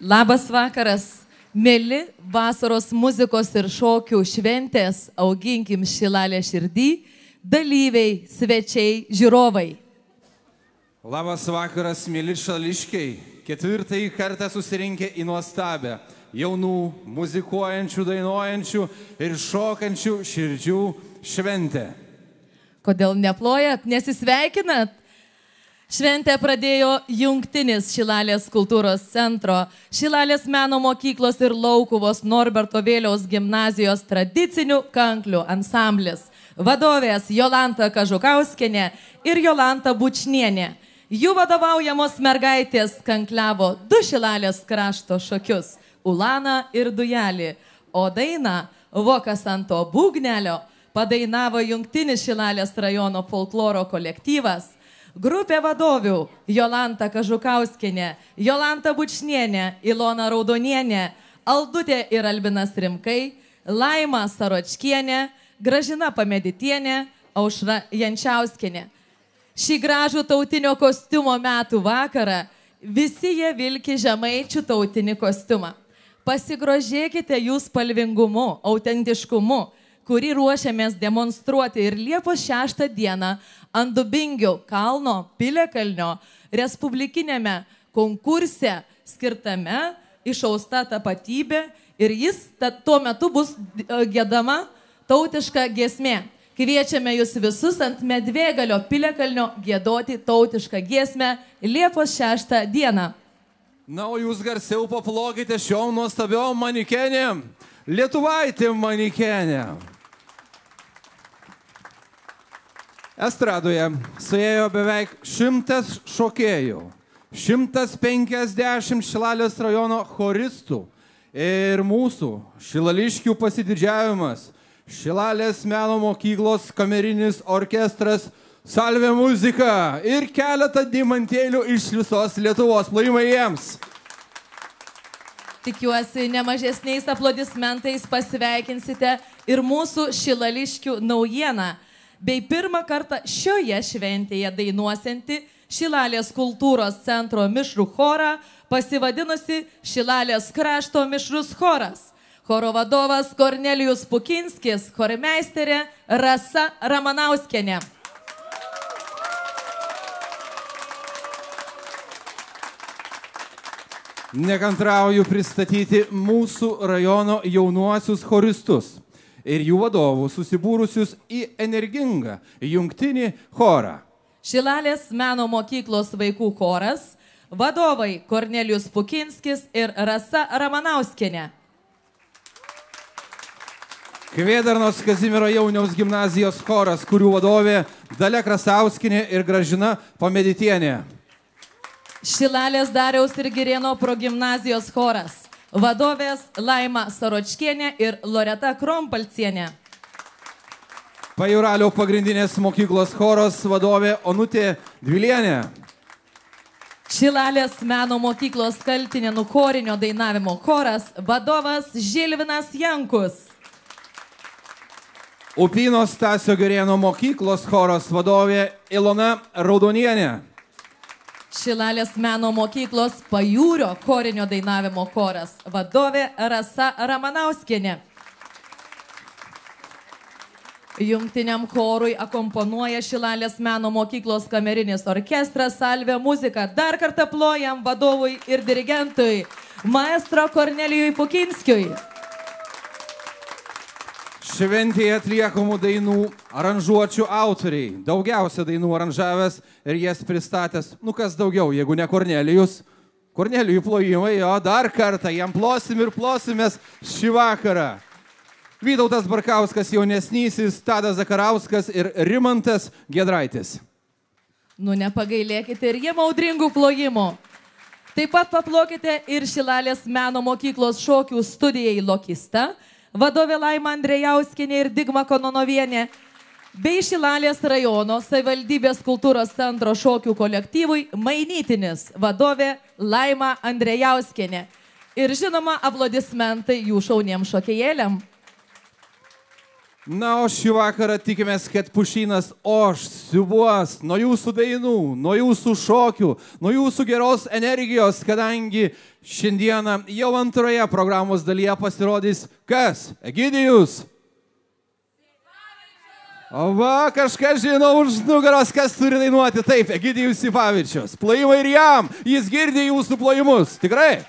Labas vakaras, mėly vasaros muzikos ir šokių šventės Auginkim Šilalę širdį, dalyviai, svečiai, žiūrovai. Labas vakaras, mėly šališkiai, ketvirtąjį kartą susirinkę į nuostabę jaunų, muzikuojančių, dainuojančių ir šokančių širdžių šventę. Kodėl neplojat, nesisveikinat? Šventę pradėjo jungtinis Šilalės kultūros centro, Šilalės meno mokyklos ir Laukuvos Norberto Vėliaus gimnazijos tradicinių kanklių ansamblis. Vadovės Jolanta Kažukauskienė ir Jolanta Bučnienė. Jų vadovaujamos mergaitės kankliavo du Šilalės krašto šokius – Ulaną ir Dujelį, o dainą Vokas ant to būgnelio padainavo jungtinis Šilalės rajono folkloro kolektyvas. Grupė vadovių Jolanta Kažukauskienė, Jolanta Bučnienė, Ilona Raudonienė, Aldutė ir Albinas Rimkai, Laima Saročkienė, Gražina Pameditienė, Aušra Jančiauskienė. Šį gražų tautinio kostiumo metų vakarą visi jie vilki žemaičių tautinį kostiumą. Pasigrožėkite jų spalvingumu, autentiškumu, kurį ruošiamės demonstruoti ir Liepos 6 dieną ant Dubingių kalno Piliakalnio respublikinėme konkurse skirtame Išausta tapatybė ir jis tuo metu bus giedama tautiška giesmė. Kviečiame jūs visus ant Medvėgalio Piliakalnio giedoti tautišką giesmę Liepos 6 dieną. Na, o jūs garsiau paplokite šiom nuostabiom manikenėm, lietuvaitėm manikenėm. Estradoje suėjo beveik 100 šokėjų, 150 Šilalės rajono choristų ir mūsų šilališkių pasididžiavimas, Šilalės meno mokyklos kamerinis orkestras Salve muzika ir keletą dimantėlių iš visos Lietuvos. Plojimai jiems. Tikiuosi, nemažesniais aplodismentais pasveikinsite ir mūsų šilališkių naujieną, bei pirmą kartą šioje šventėje dainuosianti Šilalės kultūros centro mišrų chorą, pasivadinusi Šilalės krašto mišrus choras. Choro vadovas Kornelijus Pukinskis, chormeisterė Rasa Ramanauskienė. Nekantrauju pristatyti mūsų rajono jaunuosius choristus ir jų vadovų susibūrusius į energingą jungtinį chorą. Šilalės meno mokyklos vaikų choras, vadovai Kornelijus Pukinskis ir Rasa Ramanauskienė. Kvėdarnos Kazimiero Jauniaus gimnazijos choras, kurių vadovė Dalia Krasauskinė ir Gražina Pameditienė. Šilalės Dariaus ir Girėno progimnazijos choras. Vadovės Laima Saročkienė ir Loreta Krompalcienė. Pajūralio pagrindinės mokyklos choros vadovė Onutė Dvilienė. Šilalės meno mokyklos Kaltinėnų chorinio dainavimo choras. Vadovas Žilvinas Jankus. Upyno Stasio Girėno mokyklos choros vadovė Ilona Raudonienė. Šilalės meno mokyklos Pajūrio chorinio dainavimo choras. Vadovė Rasa Ramanauskienė. Jungtiniam chorui akomponuoja Šilalės meno mokyklos kamerinis orkestras Salve muzika. Dar kartą plojam vadovui ir dirigentui, maestro Kornelijui Pukinskiui. Šventėje atliekamų dainų aranžuočių autoriai. Daugiausia dainų aranžavęs ir jas pristatęs. Nu kas daugiau, jeigu ne Kornelijus. Kornelijui plojimai, o dar kartą jam plosim ir plosimės šį vakarą. Vytautas Barkauskas jaunesnysis, Tadas Zakarauskas ir Rimantas Giedraitis. Nu nepagailėkite ir jiem audringų plojimų. Taip pat paplokite ir Šilalės meno mokyklos šokių studijai Lokista, vadovė Laima Andrejauskienė ir Digma Kononovienė, bei Šilalės rajono savivaldybės kultūros centro šokių kolektyvui Mainytinis, vadovė Laima Andrejauskienė. Ir žinoma, aplodismentai jų šauniem šokėjėliam. Na, o šį vakarą tikimės, kad Pušynas oš, siubuos nuo jūsų dainų, nuo jūsų šokių, nuo jūsų geros energijos, kadangi šiandieną jau antroje programos dalyje pasirodys kas? Egidijus? Va, kažkas žino už nugaros, kas turi dainuoti. Taip, Egidijus Sipavičius. Plojimai ir jam, jis girdi jūsų plojimus. Tikrai?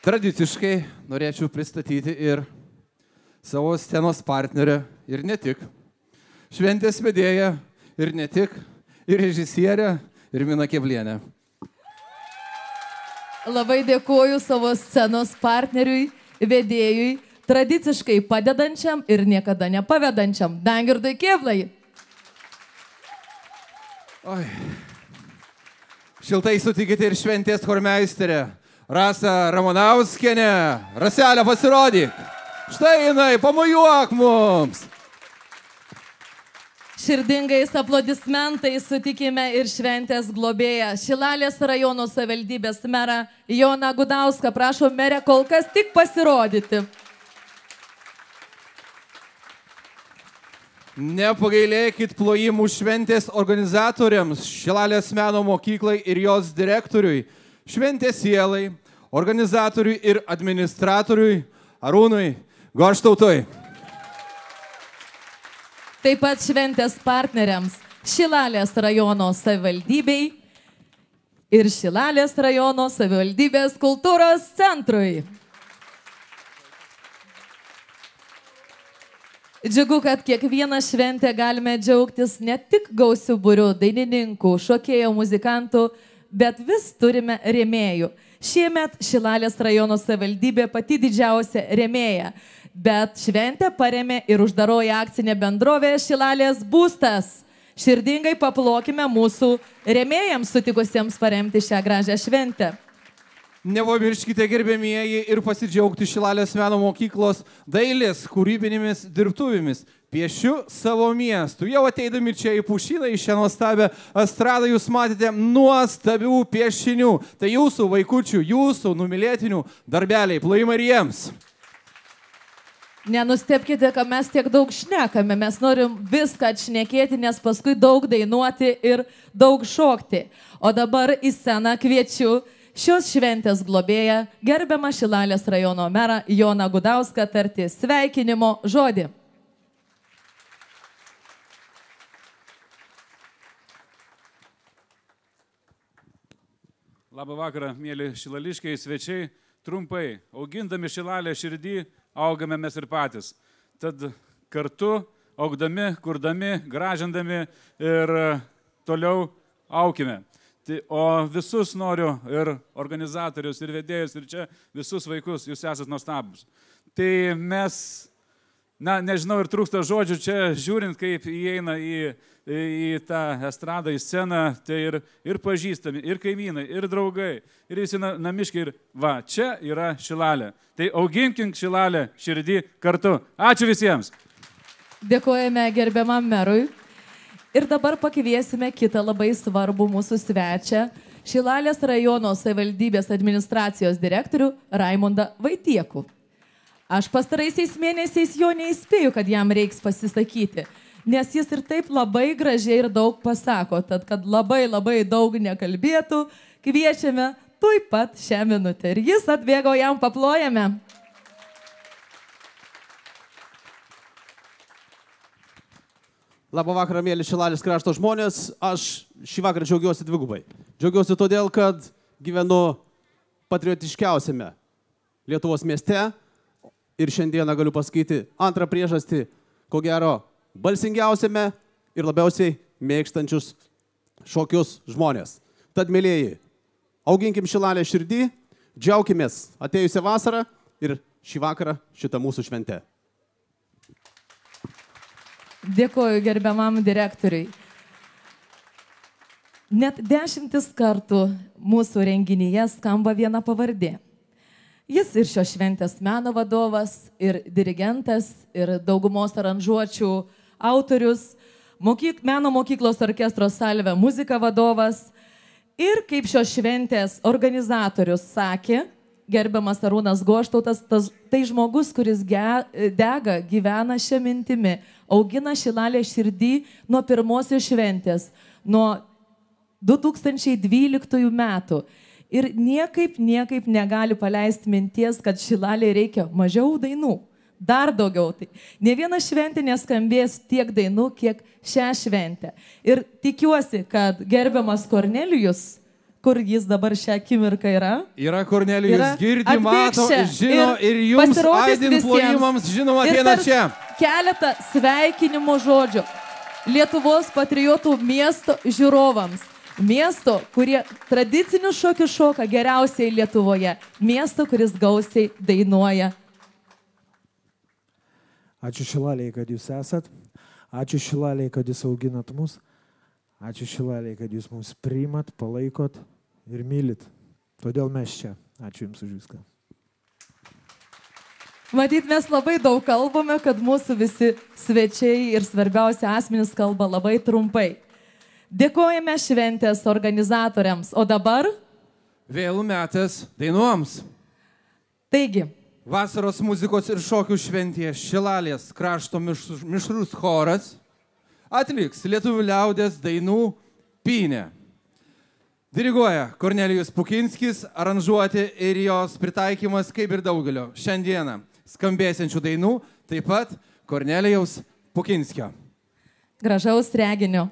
Tradiciškai norėčiau pristatyti ir savo scenos partnerę, ir ne tik, šventės vedėją, ir ne tik, ir režisierę, ir Mina Keblienę. Labai dėkoju savo scenos partneriui, vedėjui, tradiciškai padedančiam ir niekada nepavedančiam Dangirdui Keblai. Oi. Šiltai sutikite ir šventės chormeisterę. Rasa Ramanauskienė, Raselė, pasirodyk. Štai jinai, pamojuok mums. Širdingais aplodismentais sutikime ir šventės globėją, Šilalės rajono savivaldybės merą Joną Gudauską. Prašom, merė, kol kas tik pasirodyti. Nepagailėkit plojimų šventės organizatoriams, Šilalės meno mokyklai ir jos direktoriui, šventės sielai, organizatoriui ir administratoriui Arūnui Goštautui. Taip pat šventės partneriams Šilalės rajono savivaldybei ir Šilalės rajono savivaldybės kultūros centrui. Džiugu, kad kiekvieną šventę galime džiaugtis ne tik gausiu būriu dainininkų, šokėjų, muzikantų, bet vis turime rėmėjų. Šiemet Šilalės rajono savivaldybė pati didžiausia rėmėja, bet šventę paremė ir uždaroji akcinė bendrovė Šilalės būstas. Širdingai paplokime mūsų rėmėjams sutikusiems paremti šią gražią šventę. Nepamirškite, gerbėmieji, ir pasidžiaugti Šilalės meno mokyklos dailės kūrybinėmis dirbtuvėmis. Piešiu savo miestų. Jau ateidami čia į Pušyną, į šią nuostabią estradą, jūs matėte nuostabių piešinių. Tai jūsų vaikučių, jūsų numylėtinių darbeliai. Plojimai ir jiems. Nenustepkite, kad mes tiek daug šnekame. Mes norim viską atšnekėti, nes paskui daug dainuoti ir daug šokti. O dabar į sceną kviečiu šios šventės globėją, gerbiamą Šilalės rajono merą Joną Gudauską, tarti sveikinimo žodį. Labą vakarą, mėly šilališkiai, svečiai. Trumpai, augindami Šilalę širdį, augame mes ir patys. Tad kartu, augdami, kurdami, gražindami ir toliau aukime. O visus noriu, ir organizatorius, ir vedėjus, ir čia visus vaikus, jūs esat nuostabus. Tai mes, nežinau, ir trūksta žodžių čia, žiūrint, kaip įeina į tą estradą, į sceną, tai ir pažįstami, ir kaimynai, ir draugai, ir visi namiškiai, ir va, čia yra Šilalė. Tai auginkim Šilalę širdį kartu. Ačiū visiems. Dėkojame gerbiamam merui. Ir dabar pakviesime kitą labai svarbų mūsų svečią, Šilalės rajono savivaldybės administracijos direktorių Raimondą Vaitiekų. Aš pastaraisiais mėnesiais jo neįspėju, kad jam reiks pasisakyti, nes jis ir taip labai gražiai ir daug pasako, tad kad labai daug nekalbėtų, kviečiame tuoj pat šią minutę. Ir jis atbėgo, jam paplojame. Labą vakarą, mėly Šilalės krašto žmonės. Aš šį vakarą džiaugiuosi dvigubai. Džiaugiuosi todėl, kad gyvenu patriotiškiausiame Lietuvos mieste ir šiandieną galiu pasakyti antrą priežastį, ko gero, balsingiausiame ir labiausiai mėgstančius šokius žmonės. Tad, mėlėjai, auginkim Šilalę širdį, džiaukimės atėjusią vasarą ir šį vakarą šitą mūsų šventę. Dėkoju gerbiamam direktoriui. Net 10 kartų mūsų renginyje skamba viena pavardė. Jis ir šios šventės meno vadovas, ir dirigentas, ir daugumos aranžuočių autorius, meno mokyklos orkestro Salve muzika vadovas ir, kaip šios šventės organizatorius sakė, gerbiamas Arūnas Goštautas, tai žmogus, kuris dega, gyvena šią mintimį, augina Šilalę širdį nuo pirmosios šventės, nuo 2012 metų. Ir niekaip negali paleisti minties, kad Šilalė reikia mažiau dainų, dar daugiau. Tai ne viena šventė neskambės tiek dainų, kiek šią šventę. Ir tikiuosi, kad gerbiamas Kornelijus, kur jis dabar šią akimirką yra Kornelijus, girdi, mato, žino ir jums aidint plojimams, žinoma, ateina čia. Keletą sveikinimo žodžių Lietuvos patriotų miesto žiūrovams. Miesto, kurie tradicinių šokių šoka geriausiai Lietuvoje. Miesto, kuris gausiai dainuoja. Ačiū Šilalei, kad jūs esat. Ačiū Šilalei, kad jūs auginat mus. Ačiū Šilalei, kad jūs mus priimat, palaikot ir mylit. Todėl mes čia. Ačiū jums už viską. Matyt, mes labai daug kalbame, kad mūsų visi svečiai ir svarbiausia asmenys kalba labai trumpai. Dėkojame šventės organizatoriams. O dabar? Vėl metas dainuoms. Taigi. Vasaros muzikos ir šokių šventėje Šilalės krašto mišrus choras atliks lietuvių liaudies dainų Pynė. Diriguoja Kornelijus Pukinskis, aranžuoti ir jos pritaikymas kaip ir daugelio šiandieną skambėsiančių dainų, taip pat Kornelijaus Pukinskio. Gražaus reginio.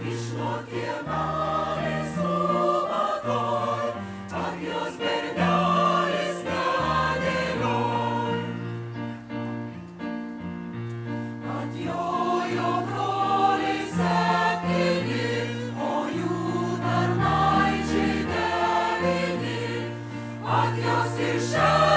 Išmokė ir šiaurės.